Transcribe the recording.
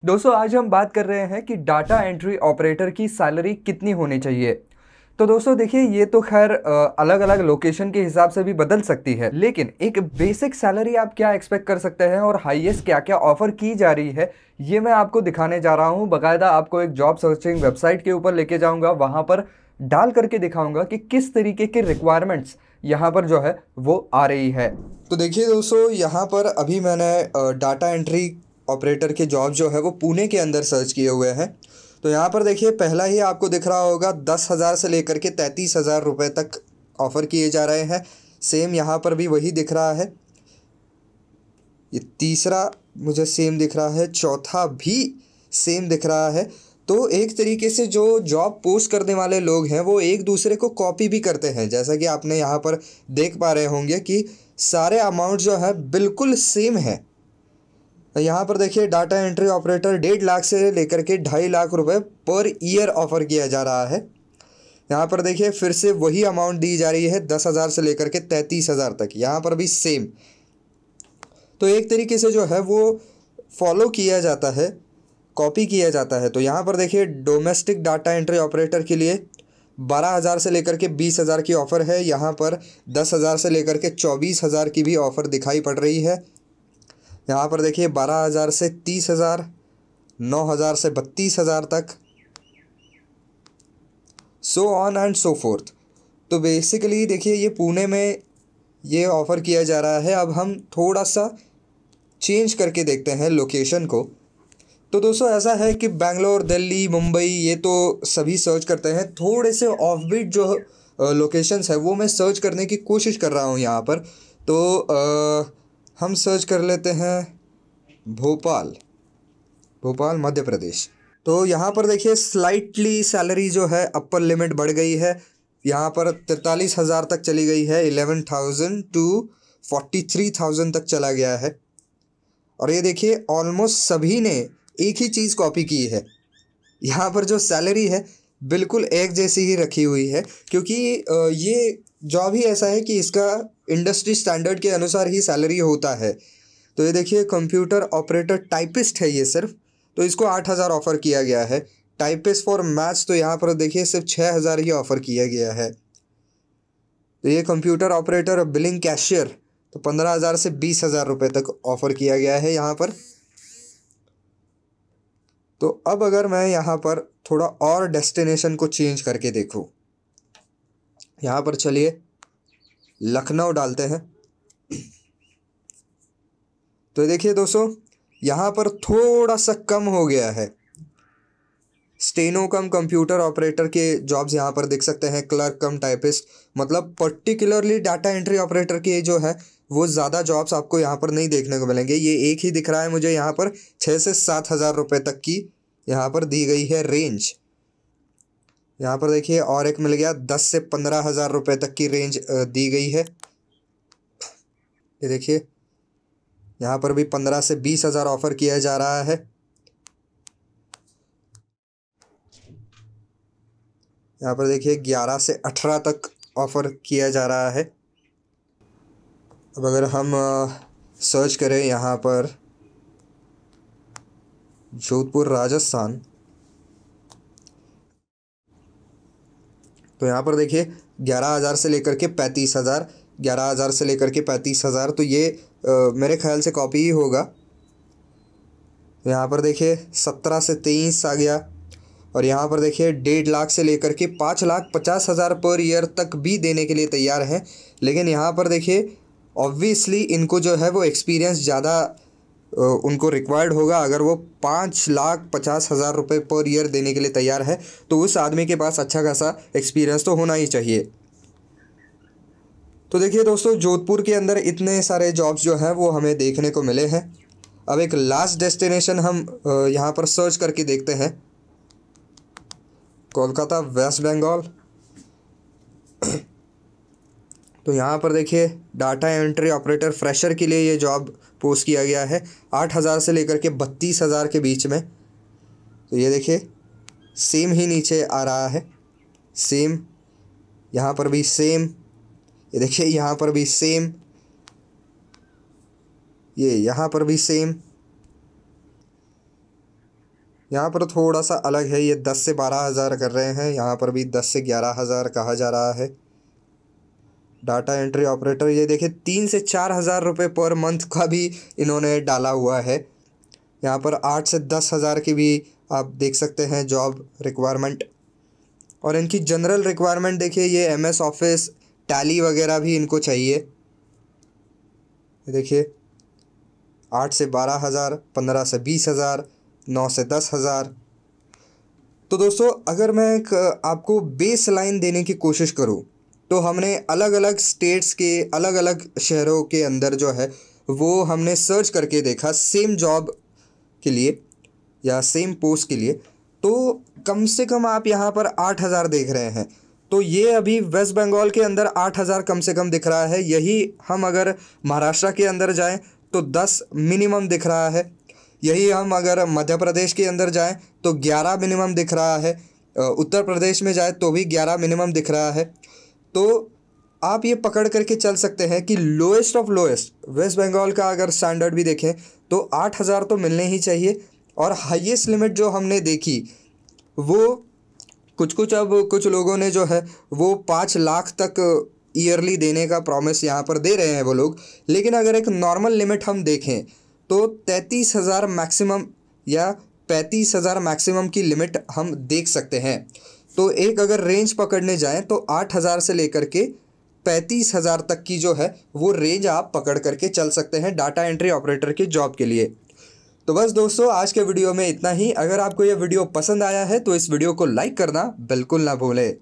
दोस्तों आज हम बात कर रहे हैं कि डाटा एंट्री ऑपरेटर की सैलरी कितनी होनी चाहिए। तो दोस्तों देखिए, ये तो खैर अलग अलग लोकेशन के हिसाब से भी बदल सकती है, लेकिन एक बेसिक सैलरी आप क्या एक्सपेक्ट कर सकते हैं और हाईएस्ट क्या क्या ऑफर की जा रही है, ये मैं आपको दिखाने जा रहा हूँ। बाकायदा आपको एक जॉब सर्चिंग वेबसाइट के ऊपर लेके जाऊँगा, वहाँ पर डाल करके दिखाऊंगा कि किस तरीके की रिक्वायरमेंट्स यहाँ पर जो है वो आ रही है। तो देखिए दोस्तों, यहाँ पर अभी मैंने डाटा एंट्री ऑपरेटर के जॉब जो है वो पुणे के अंदर सर्च किए हुए हैं। तो यहाँ पर देखिए, पहला ही आपको दिख रहा होगा 10,000 से लेकर के 33,000 रुपये तक ऑफ़र किए जा रहे हैं। सेम यहाँ पर भी वही दिख रहा है। ये तीसरा मुझे सेम दिख रहा है, चौथा भी सेम दिख रहा है। तो एक तरीके से जो जॉब पोस्ट करने वाले लोग हैं वो एक दूसरे को कॉपी भी करते हैं, जैसा कि आपने यहाँ पर देख पा रहे होंगे कि सारे अमाउंट जो है बिल्कुल सेम है। यहाँ पर देखिए, डाटा एंट्री ऑपरेटर 1.5 लाख से लेकर के 2.5 लाख रुपए पर ईयर ऑफर किया जा रहा है। यहाँ पर देखिए, फिर से वही अमाउंट दी जा रही है, 10,000 से लेकर के 33,000 तक। यहाँ पर भी सेम। तो एक तरीके से जो है वो फॉलो किया जाता है, कॉपी किया जाता है। तो यहाँ पर देखिए, डोमेस्टिक डाटा एंट्री ऑपरेटर के लिए 12,000 से लेकर के 20,000 की ऑफ़र है। यहाँ पर 10,000 से लेकर के 24,000 की भी ऑफ़र दिखाई पड़ रही है। यहाँ पर देखिए, 12,000 से 30,000, 9,000 से 32,000 तक, so on and so fourth. तो बेसिकली देखिए, ये पुणे में ये ऑफ़र किया जा रहा है। अब हम थोड़ा सा चेंज करके देखते हैं लोकेशन को। तो दोस्तों ऐसा है कि बैंगलोर, दिल्ली, मुंबई, ये तो सभी सर्च करते हैं। थोड़े से ऑफबीट जो लोकेशंस है वो मैं सर्च करने की कोशिश कर रहा हूँ यहाँ पर। तो हम सर्च कर लेते हैं भोपाल, भोपाल मध्य प्रदेश। तो यहाँ पर देखिए, स्लाइटली सैलरी जो है अपर लिमिट बढ़ गई है। यहाँ पर 43,000 तक चली गई है, 11,000 टू 43,000 तक चला गया है। और ये देखिए, ऑलमोस्ट सभी ने एक ही चीज़ कॉपी की है। यहाँ पर जो सैलरी है बिल्कुल एक जैसी ही रखी हुई है, क्योंकि ये जॉब ही ऐसा है कि इसका इंडस्ट्री स्टैंडर्ड के अनुसार ही सैलरी होता है। तो ये देखिए, कंप्यूटर ऑपरेटर टाइपिस्ट है ये सिर्फ। तो इसको 8,000 ऑफ़र किया गया है। टाइपिस्ट फॉर मैथ्स तो यहाँ पर देखिए सिर्फ 6,000 ही ऑफ़र किया गया है। तो ये कंप्यूटर ऑपरेटर बिलिंग कैशियर तो 15,000 से 20,000 रुपये तक ऑफ़र किया गया है यहाँ पर। तो अब अगर मैं यहाँ पर थोड़ा और डेस्टिनेशन को चेंज करके देखूँ, यहाँ पर चलिए लखनऊ डालते हैं। तो देखिए दोस्तों, यहाँ पर थोड़ा सा कम हो गया है। स्टेनो कम कंप्यूटर ऑपरेटर के जॉब्स यहाँ पर दिख सकते हैं, क्लर्क कम टाइपिस्ट। मतलब पर्टिकुलरली डाटा एंट्री ऑपरेटर के जो है वो ज़्यादा जॉब्स आपको यहाँ पर नहीं देखने को मिलेंगे। ये एक ही दिख रहा है मुझे यहाँ पर, 6 से 7 हज़ार रुपये तक की यहाँ पर दी गई है रेंज। यहाँ पर देखिए, और एक मिल गया, 10 से 15 हज़ार रुपये तक की रेंज दी गई है। ये देखिए, यहाँ पर भी 15 से 20 हज़ार ऑफ़र किया जा रहा है। यहाँ पर देखिए, 11 से 18 तक ऑफ़र किया जा रहा है। अब अगर हम सर्च करें यहाँ पर जोधपुर, राजस्थान, तो यहाँ पर देखिए 11,000 से लेकर के 35,000, 11,000 से लेकर के 35,000। तो ये मेरे ख्याल से कॉपी ही होगा। तो यहाँ पर देखिए 17 से 23 आ गया। और यहाँ पर देखिए 1.5 लाख से लेकर के 5,50,000 पर ईयर तक भी देने के लिए तैयार हैं। लेकिन यहाँ पर देखिए, ऑब्वियसली इनको जो है वो एक्सपीरियंस ज़्यादा उनको रिक्वायर्ड होगा। अगर वो 5,50,000 रुपये पर ईयर देने के लिए तैयार है तो उस आदमी के पास अच्छा खासा एक्सपीरियंस तो होना ही चाहिए। तो देखिए दोस्तों, जोधपुर के अंदर इतने सारे जॉब्स जो हैं वो हमें देखने को मिले हैं। अब एक लास्ट डेस्टिनेशन हम यहाँ पर सर्च करके देखते हैं, कोलकाता, वेस्ट बंगाल। तो यहाँ पर देखिए, डाटा एंट्री ऑपरेटर फ्रेशर के लिए ये जॉब पोस्ट किया गया है, 8,000 से लेकर के 32,000 के बीच में। तो ये देखिए, सेम ही नीचे आ रहा है, सेम। यहाँ पर भी सेम। ये देखिए, यहाँ पर भी सेम, ये यहाँ पर भी सेम। यहाँ पर थोड़ा सा अलग है, ये 10 से 12,000 कर रहे हैं, यहाँ पर भी 10 से 11,000 कहा जा रहा है। डाटा एंट्री ऑपरेटर ये देखिए 3 से 4,000 रुपये पर मंथ का भी इन्होंने डाला हुआ है। यहाँ पर 8 से 10,000 की भी आप देख सकते हैं जॉब रिक्वायरमेंट। और इनकी जनरल रिक्वायरमेंट देखिए, ये MS ऑफिस, टैली वगैरह भी इनको चाहिए। देखिए 8 से 12,000, 15 से 20,000, 9 से 10,000। तो दोस्तों अगर मैं एक आपको बेस लाइन देने की कोशिश करूं, तो हमने अलग अलग स्टेट्स के अलग अलग शहरों के अंदर जो है वो हमने सर्च करके देखा सेम जॉब के लिए या सेम पोस्ट के लिए। तो कम से कम आप यहाँ पर 8,000 देख रहे हैं। तो ये अभी वेस्ट बंगाल के अंदर 8,000 कम से कम दिख रहा है। यही हम अगर महाराष्ट्र के अंदर जाएं तो 10 मिनिमम दिख रहा है। यही हम अगर मध्य प्रदेश के अंदर जाएं तो 11 मिनिमम दिख रहा है। उत्तर प्रदेश में जाए तो भी 11 मिनिमम दिख रहा है। तो आप ये पकड़ करके चल सकते हैं कि lowest of lowest West Bengal का अगर स्टैंडर्ड भी देखें तो 8,000 तो मिलने ही चाहिए। और हाईएस्ट लिमिट जो हमने देखी वो कुछ लोगों ने जो है वो 5 लाख तक ईयरली देने का प्रॉमिस यहाँ पर दे रहे हैं वो लोग। लेकिन अगर एक नॉर्मल लिमिट हम देखें तो 33,000 मैक्सिमम या 35,000 मैक्सिमम की लिमिट हम देख सकते हैं। तो एक अगर रेंज पकड़ने जाएं तो 8,000 से लेकर के 35,000 तक की जो है वो रेंज आप पकड़ करके चल सकते हैं डाटा एंट्री ऑपरेटर की जॉब के लिए। तो बस दोस्तों आज के वीडियो में इतना ही। अगर आपको यह वीडियो पसंद आया है तो इस वीडियो को लाइक करना बिल्कुल ना भूलें।